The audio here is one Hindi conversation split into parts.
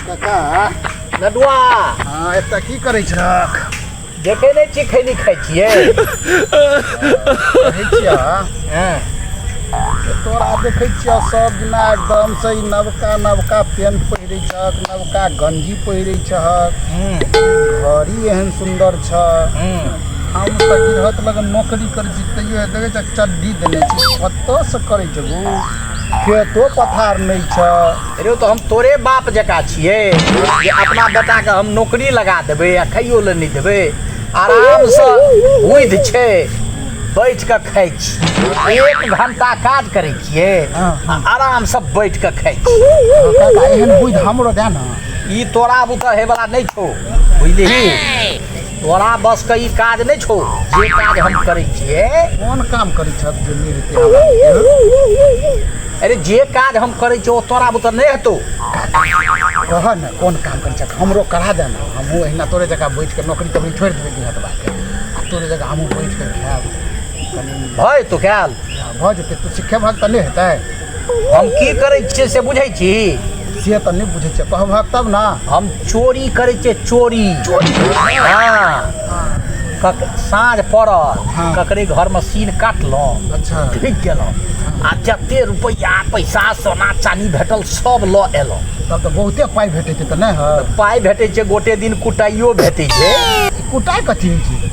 काका नडुआ हाँ एतऽ की करै छहक? देखे नहीं छी खैनी खाई छिए कहै छियै हाँ तोरा देखै छियै सब दिना एकदम से नवका पेंट पहिरै छहक, नवका गंजी पहिरै छहक, घड़ी एहन सुंदर छ। हम तऽ गिरहत लगन नौकरी करै छी तैयो देखै छ चड्डी देने छी, कतऽसँ करै छगु? खेतो पथार नहीं छ। अरे तो हम तोरे बाप जका छिए जे अपना बेटा के हम नौकरी लगा देबै आ खाइयो ले नहीं देबै। आराम से बुध छै बैठ के खाई छी, 1 घंटा काज करै छिए आराम से बैठ के खाई छी। काका एहन बुध हमरो दे न। ई तोरा बुता हे वाला नहीं छौ, बुझलिही? तोरा बस के ई काज नहीं छौ जे काज हम करै छिए। कोन काम करै छ जे नहीं हेतै हमरा? अरे जे काज हम करै छिए ओ तोरा बुता नहीं हेतौ। कह न कोन काम करै छ हमरो करा दे न। हमहूँ अहिना तोरे जगह बैठ के नौकरी तोकरी छोड़ि देबै गिरहत बाके आ तोरे जगह हमहूँ बैठ के खायब। कनि भय तो ख्याल भऽ जेतै, तू सिखेबहक तऽ नहि हेतै? हम की करै छिए से बुझै छी? से तऽ नहि बुझै छियै, कहबहक तब ने। हम चोरी करै छिए, चोरी। हाँ साँझ पड़ल ककरे घर में सीन काटलहुँ, अच्छा ढुकि गेलहुँ आ जते रुपैआ पैसा सोना चानी भेटल सब लऽ एलहुँ। तब तऽ बहुते पाइ भेटैत तऽ नहि है? पाइ भेटै छै, गोटे दिन कुटाइयो भेटै छै। कुटाइ कथी होइ छै?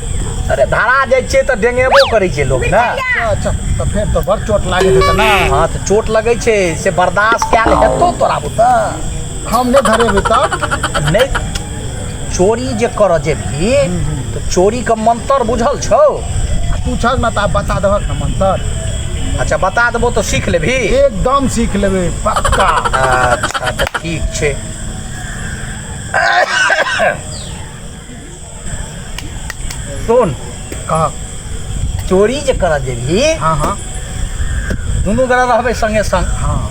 अरे धरा जाइ छै तऽ डेंगेबो करै छै लोग ने। अच्छा तऽ फेर तऽ बड़ चोट लागैत हेतै ने? हाँ तऽ चोट लगै छै से बर्दाश्त कयल हेतौ तोरा बुता? हम नहि धरेबै तब? नहीं चोरी जे कर जेबही तो चोरी का मंत्र बुझल छौ? तू छक न तऽ बता दहक न मंत्र। अच्छा बता देबो तो सीख लेबही? एकदम सीख लेबै पक्का। अच्छा तो ठीक छै। सुन कह। चोरी जे कर जेबही हाँ हाँ दुनू गोरा रहबै संगे संग। हाँ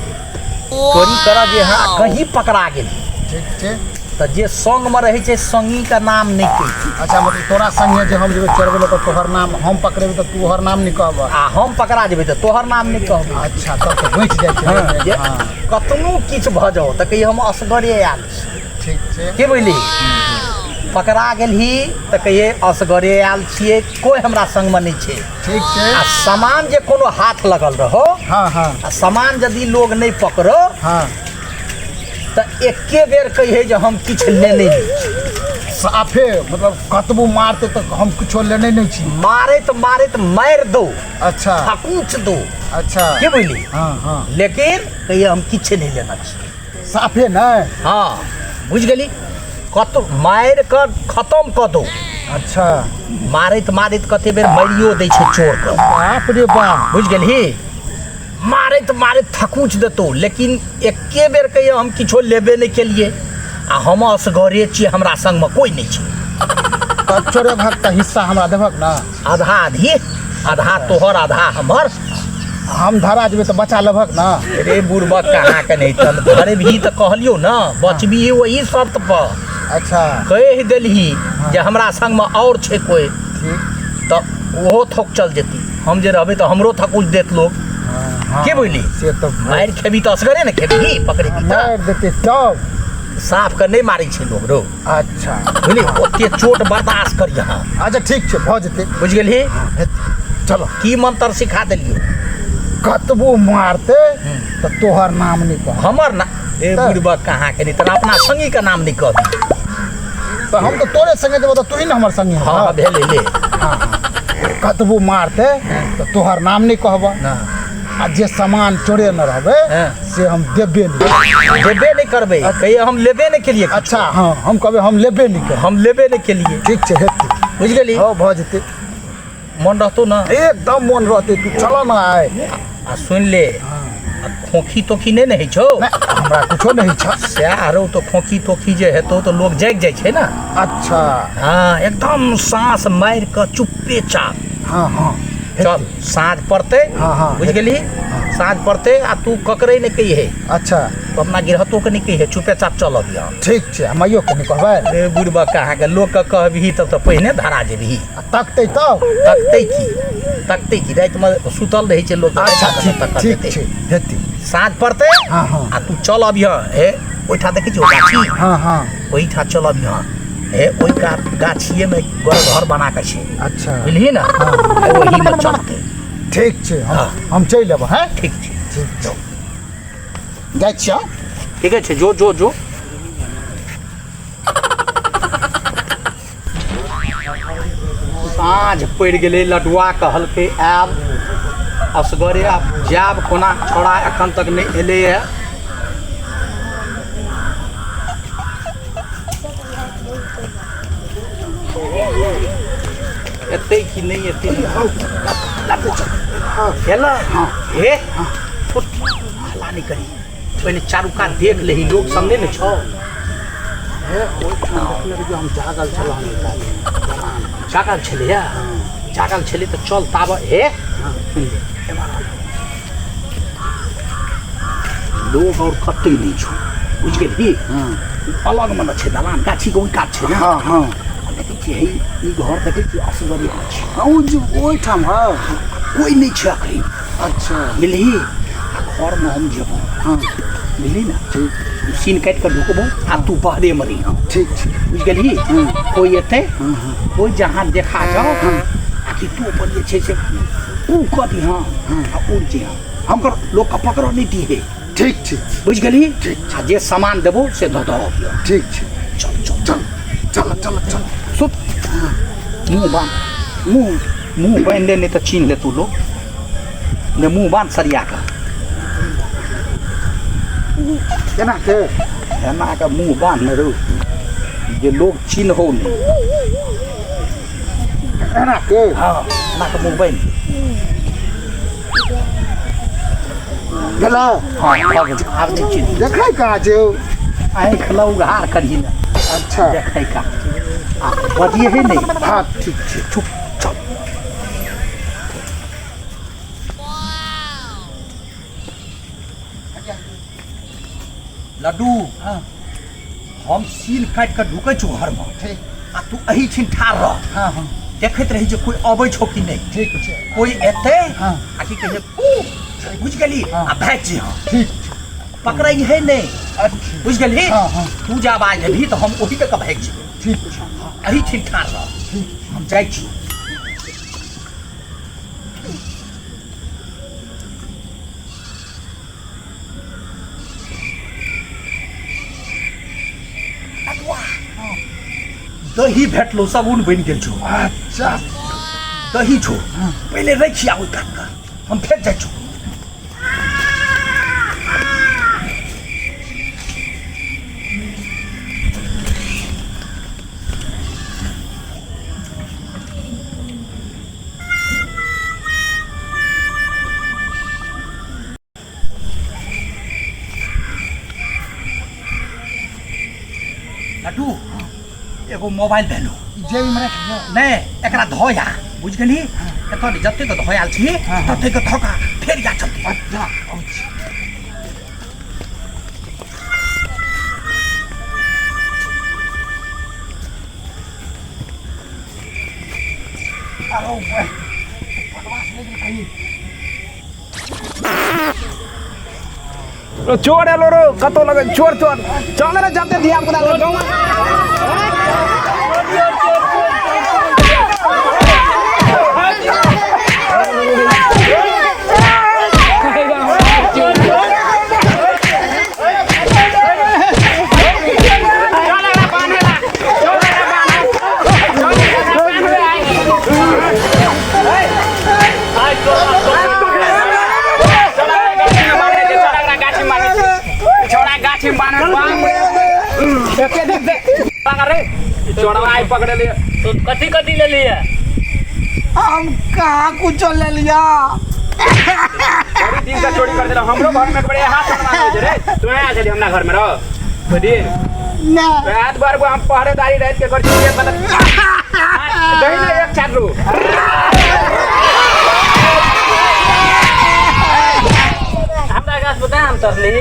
चोरी कर जे हाँ कहीं पकड़ा गेल ठीक छै। तो जे संग में रहे छै संगी का नाम नहीं कही। अच्छा मतलब तोरा संगे जे हम जेबै चोरबै तऽ तोहर नाम हम पकड़ेबै तऽ तोहर नाम नहीं कहबह? आ हम पकड़ा जेबै तऽ तोहर नाम नहीं कहबै। अच्छा तब तऽ बचि जाइ छै। जे हाँ कतनो किछु भऽ जाओ तऽ कहिए हम असगरे आयल छी। ठीक छै। के बुझली? पकड़ा गेलही तऽ कहिए असगरे आयल छिए, कोई हमरा संग में नहीं छै। ठीक छै। आ सामान जे कोनो हाथ लगल रहो हाँ हाँ आ सामान यदि लोग नहीं पकड़ो हाँ तो एके बेर कहिए जे हम किछु लेने नहीं। साफे मतलब कतबो मारते तो हम कुछो लेने नहीं छी? मारैत मारैत मार दो, अच्छा थकूच दो। अच्छा के बुझली? हाँ हाँ लेकिन कहिए हम किछु नहीं लेना छी। साफे नहीं? हाँ बुझ गेली? कत मार कर खत्म कर दो। अच्छा मारैत मारैत कते बेर मारियो दै छै चोर के। बाप रे बाप। बुझ गेलही? मारैत मारैत थकूच देतौ लेकिन एके बेर कहिए हम किछो लेबे नहीं केलिए आ हम असगरे छिए, हमरा संग में कोई नहीं छै। तब चोरे भाग का हिस्सा हमरा देबक ना? आधा आधी, आधा तोहर आधा हमर। हम धरा जेबै तऽ बचा लेबक ना? अरे बुढ़बक कहाँ के नहीं तन धरे भी तो कहलियो ना, बचबी वही शर्त पर। अच्छा कह देलही जे हमरा संग में और छै कोई ठीक। तो ओहो थक चल जेती, हम जे रहबै तो हमरो थकुच देत लोग। हाँ, के बुझली? से तो मार खेबी तो असगरे ने खेबी, पकड़े मार देते तब। साफ के नहीं मारै छै लोग रो। अच्छा बुझली? ओते चोट बर्दाश्त करिए। अच्छा ठीक छै भऽ जेतै। बुझ गेलही? चलो की मंत्र सिखा देलियो? कतबो मारते तो तोहर नाम नहीं कह। हमर ना? ए बुढ़बक कहाँ के नहीं, तेरा अपना संगी का नाम नहीं कहबी। तो हम तो तोरे संगे देबो तो तू ही ना हमर संगी। हाँ भेले ले। हाँ कतबो मारते तो तोहर नाम नहीं कहबा ना आ जे सामान चोरे न रहबे से हम देबे नहीं। देबे नहीं करबे कहिए हम लेबे नहीं केलिए। अच्छा हाँ हम कहबे हम लेबे नहीं कर। हम लेबे नहीं केलिए। ठीक छै हेतै। बुझ गेली? हाँ भऽ जेतै। मन रहतो ना? एकदम मन रहते, तू चलो ना आए। आ सुन ले, खोखी तोखी नहीं है छो? हमरा कुछो नहीं छ। सैरो तो खोखी तोखी जे हेतौ तो लोग जाग जाय छै ना। अच्छा हाँ एकदम सांस मार के चुप्पे चाप। हाँ हाँ चल साँझ पड़ते। हाँ हाँ बुझ गेली? साँझ पड़ते आ तू ककरे नहीं कही है, अच्छा तो अपना गिरहतो के नहीं कही है, चुपे चाप चल अभिया। ठीक छै हमइयो के नहीं कहबै? अरे बुढ़बा कहाँ के लोग के कहबही तब तो पहिने धरा जेबही। तकतै तब? तकतै की? तकते कि रात में सुतल रहे छे लोग अच्छा ठीक छै हेतै साँझ पड़ते हाँ हाँ आ तू चल अबिह हे ओइठा देखे छो गाछी हाँ हाँ ओइठा चल अबिह हे ओइ का गाछिए में घर बना के छे अच्छा बुझलिही ना हाँ। वही में चलते ठीक छै हाँ। हम चलि अयबै हैं ठीक छे ठीक छै जाइ छियै ठीक है जो जो जो साँझ पड़ गेलै लडुआ कहलकै आब असगरे आब जायब कोना छोड़ा एखन तक नहीं एलै है एतै कि नहीं एतै हेला हे हल्ला नहीं करी पहले चारू कात देख ले लोग सामने में छो हम जागल छलहुँ जागल छले जागल छले तो चल ताब हे लोग और कतई नहीं छो बुझ गेली अलग मन छे दलान गाछी के ओइ कात छे ना हाँ हाँ देखै छी हे ई घर देखै छी असगरी छै ओहिठाम है कोई नहीं छै अखरी अच्छा मिलही घर में हम जेबो हाँ मिली ना ठीक सीन काट कर ढुकबो आ तू बाहरे मरी हाँ ठीक छै बुझ गेली कोई एते हाँ हाँ कोई जहाँ देखा जाओ कि तू अपन जे छै से ऊ कथी हाँ आ उड़ जे हम कर लोग का पकड़ो नहीं दिए ठीक छै बुझ गेली ठीक आ जे सामान देबो से दऽ दहो ठीक छै चल चल चल चल चल चल सुत मुंह बांध मुंह बांध ले नहीं तो छीन ले तू लोग ने मुंह बांध सरिया का केना के एना का मुंह बांध ले रो जे लोग छीन हो नहीं एना के हाँ एना का मुंह बांध गेला हाँ आब नहीं छीन देखै कहाँ छै आँख लौघार करी ना अच्छा देखै का आ बजिए ही नहीं हाँ ठीक छै चुप चल लड्डू हाँ हम सील काट कर ढुकै छौ घर में ठीक आ तू एही ठिन ठाड़ रह हाँ हाँ देखैत रही जे कोई अबै छौ कि नहीं ठीक छै कोई एते हाँ आ की कहे बुझ गेली हाँ। आ भाग जी हाँ ठीक छै पकड़ै है नहीं अच्छा बुझ गेली हाँ हाँ तू जा आवाज देबही तो हम ओही तक भाग जेबै ठीक छै एही ठिन ठाड़ रह ठीक हम जाइ छी दही भेटलो सबून बनि गेल छौ अच्छा दही छौ पहिले रखी आबै काट कऽ हम फेर जाइ छौ लड्डू एगो मोबाइल भेलो जेबीमे रख दियौ नहीं एकरा धोया बुझ गेली एकर जते के धोयाल छी हाँ, हाँ। तते के धोका फेर जा चलते अच्छा अच्छा अरे भाई पकवास लेके कहीं चोर एलो रो कतो लगे चोर चोर चल रे जाते धिया पुता के गाँव पकड़े लिए तो कथी कथी ले लिए हम कहाँ कुछ ले लिया बड़ी दिन से चोरी कर देला हमरो घर में बड़े हाथ बनवा दे रे तू आ चली हमरा घर में रह बड़ी ना रात भर को हम पहरेदारी रात के कर छी मतलब दही ले एक चाट रो हमरा गाछ बता हम तरली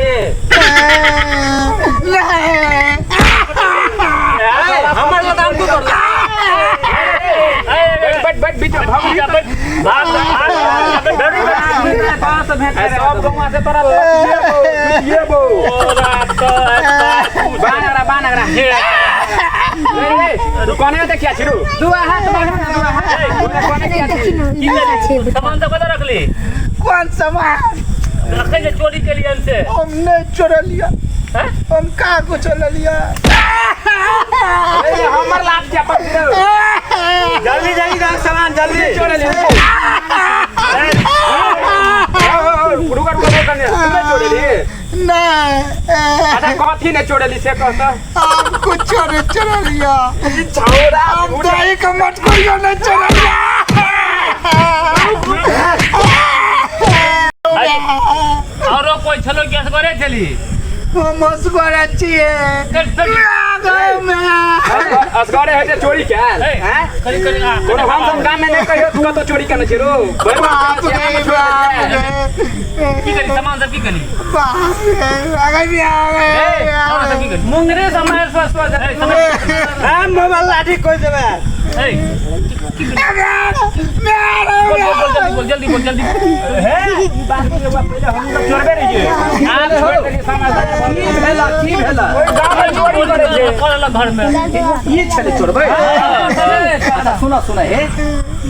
हमर दाम को कर बट बीच में भाग सब गौवा से तोरा लतिए बो बानगरा तू कोने में देखिया छिरू दुआ हाथ कोने किया छी सामान तो कतऽ रखली? कौन सामान? रखे जे चोरी के लिए हमसे। हमने चोरा लिया। हैं? हम कहाँ को चोरा लिया? ए हमर लात क्या पड़ गयो जल्दी जल्दी रख सामान जल्दी चोरे ले रुका करने तुमने चोरे ली नहीं, अच्छा कथी ने चोरे ली से कहता हमको चोरा लिया। छौरा हम दही का मटकुरिया ने चोरा लिया। औरो कोई छलो केस करे चली? हम असगरे छिए। असगरे है जे चोरी क्या हैं करी करी आ कोनो हम काम में नहीं कहियो तू तो चोरी करने छिरो बाप रे बाप रे। की करी सामान सब की करी? बाप रे, आगे भी सामान सब की करी? मुंगरे समय स्वस्थ हम मोबाइल लाठी कोई देबे बोल जल्दी बोल जल्दी चोरबे रही है आप छोड़ दे समाज की भेला गांव में चोरी करे छे करल घर में ये छले चोरबे अच्छा सुना सुना हे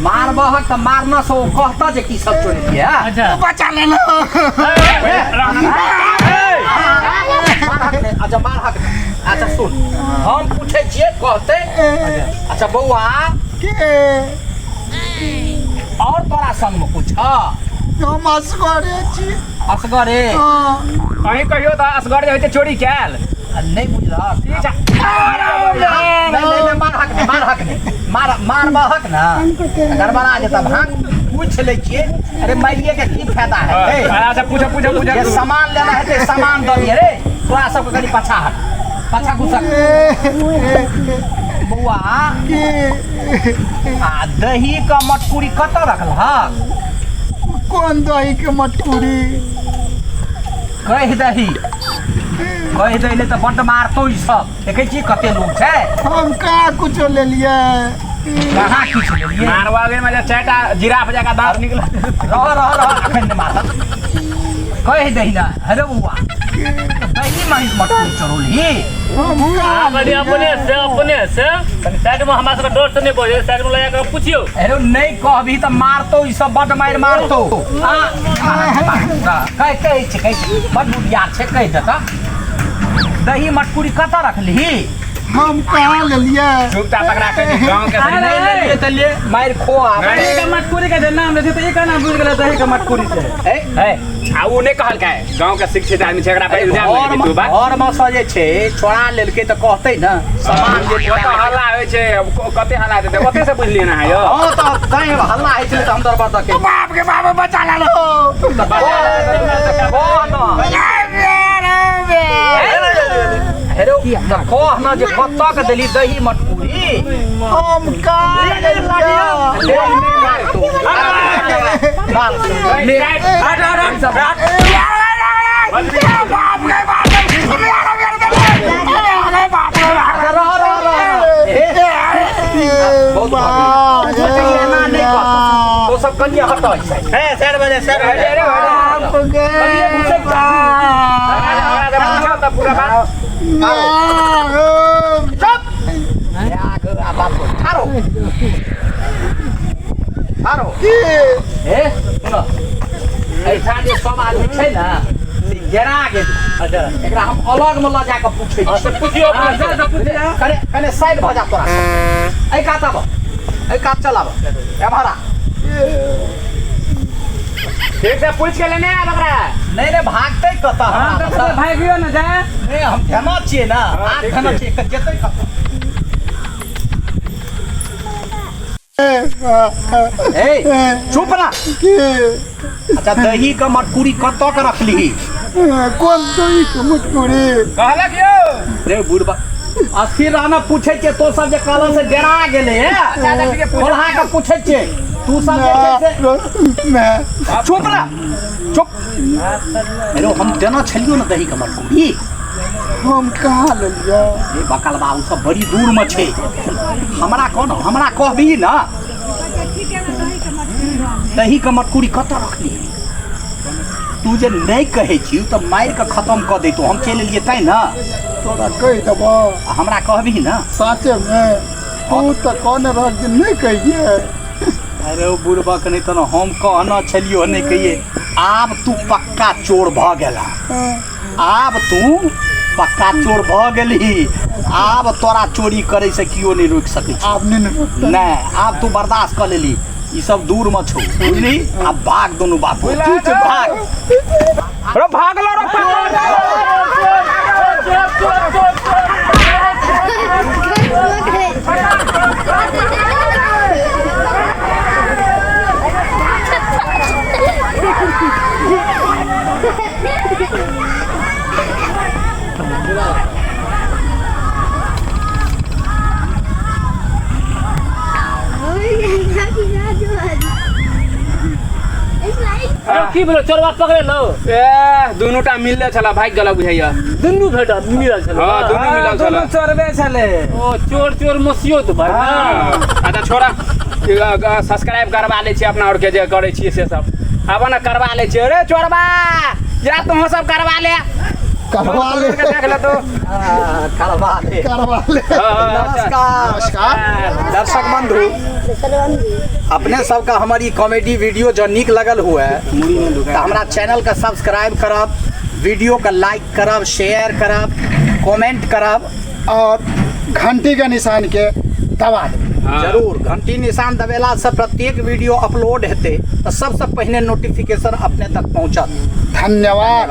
मारबह त मारना सो कहता जे की सब चोरी किया अच्छा बचा लेना। अच्छा मार हक अच्छा सुन हम पूछे छिए कहते अच्छा बौआ और तोरा संग में कुछ हम असगरे छी। असगरे कहीं कहियो त असगरे होते चोरी कैल नहीं बुझला नहीं मार हक नहीं मार बहक ना गड़बड़ा जेता भाग पूछ ले छिए अरे मारिए के की फायदा है अच्छा पूछो ये सामान लेना है तो सामान दो दिए रे तोरा सब कनी पाछा घुसा बउआ आ दही का मटकुरी कत रखल हा कौन दही के मटकुरी? कह दही ले तो बट मारतो ई सब देखे छी कते लोग छै हम कहाँ कुछ ले लिए। कहाँ किछ लेलिए मारवागे में चारटा जिराफ जका दांत निकल रह अखन मार कह दही ना अरे बउआ दही मारी मटकुरी चोरली हम आ बड़ी अपने से कनी साइड में हमरा सब डर से नहीं बोले साइड में लगा कर पूछियो अरे नहीं कहबी त मारतो ई सब बट मारतो कह बड बुढ़िया छै कह देता दही मटकुरी कत रखली हम कहाँ ले लिए? चुपचाप पकड़ा के गांव के नहीं ले त ले मार खो दही का मटकुरी का नाम ले त एक नाम बुझ गेल दही का मटकुरी से ए आ उ ने कहल का गांव के शिक्षित आदमी छै एकरा पे इल्जाम तू बात और में सजे छै छोड़ा लेलके त कहतै न सामान जे तो हल्ला होय छै कते हल्ला देते ओते से बुझलिए ना यो हां त कहीं हल्ला होइ छै त हम दरबार तक बाप के बाप बचा हेरो कह न जे कत्ता के देली दही मटकुरी हम कहाँ ले तो सब कनिया हटो है सर बजे पूरा बात चुप ऐसा जे सब आदमी छै ना जरा के अच्छा एकरा हम अलग में ल जा के पूछै छी पूछियो कने साइड भ जा तोरा ए काता ब ए कात चलाब ए भरा ठीक से पूछ के लेने आ बकरा नहीं रे भागते कता हम भागियो ना जा नहीं हम धमा छिए ना आ धमा छिए जेतै कता ए चुप ना अच्छा दही का मटकुरी कत के रखली कौन दही के मटकुरी? कहला कियो रे बुढ़बा अस्थिर रहना पूछे छे तो सब जे काला से डरा गेले है कोल्हा का पूछे छे तू सब जे मैं चुप ना चुप हेलो हम देना छलियो ना दही का मटकुरी हम कहाँ ले लिया? ये बकलबा उ सब बड़ी दूर में छे हमरा कहबी ना दही के मटकुरी कतऽ रखली तू जे नहीं कहे छी तो मार के खत्म कर देतो हम चल एलिए तै ना तोरा कहि देबो हमरा कहबी ना साचे में तू तो कौन रख दिन नहीं कहिए। अरे ओ बुढ़बा के नहीं तो हम कहना छलियो नहीं कहिए आब तू पक्का चोर भ गेला आब तू पक्का चोर भ गेली आब तोरा चोरी करे से कियो नहीं रोक सकै छै आब नहीं नहीं आब तू बर्दाश्त कर लेली ई सब दूर में छो बुझली अब भाग दोनों बापू ठीक है भाग रो भाग लो की बोलो चोरवा पकड़े लो ए दुनूटा मिलले छला भाग गेला बुझाइया दुनू भेटा मिलल छल हां दुनू मिलल छला चोरबे छले ओ चोर चोर मसियो तो भाई ना अच्छा छोरा सब्सक्राइब करवा ले छी अपना और के जे करे छी से सब अब ना करवा ले छी अरे चोरबा जरा तुम सब करवा ले देख ले तो करवा ले नमस्कार दर्शक बंधु अपने सबका हमारी कॉमेडी वीडियो जो निक लगल हुआ है तो हमारा चैनल का सब्सक्राइब करब वीडियो का लाइक करब शेयर करब कमेंट करब और घंटी के निशान के दबा दे जरूर घंटी निशान दबेला से प्रत्येक वीडियो अपलोड हेते तो सबसे पहले नोटिफिकेशन अपने तक पहुंचत धन्यवाद।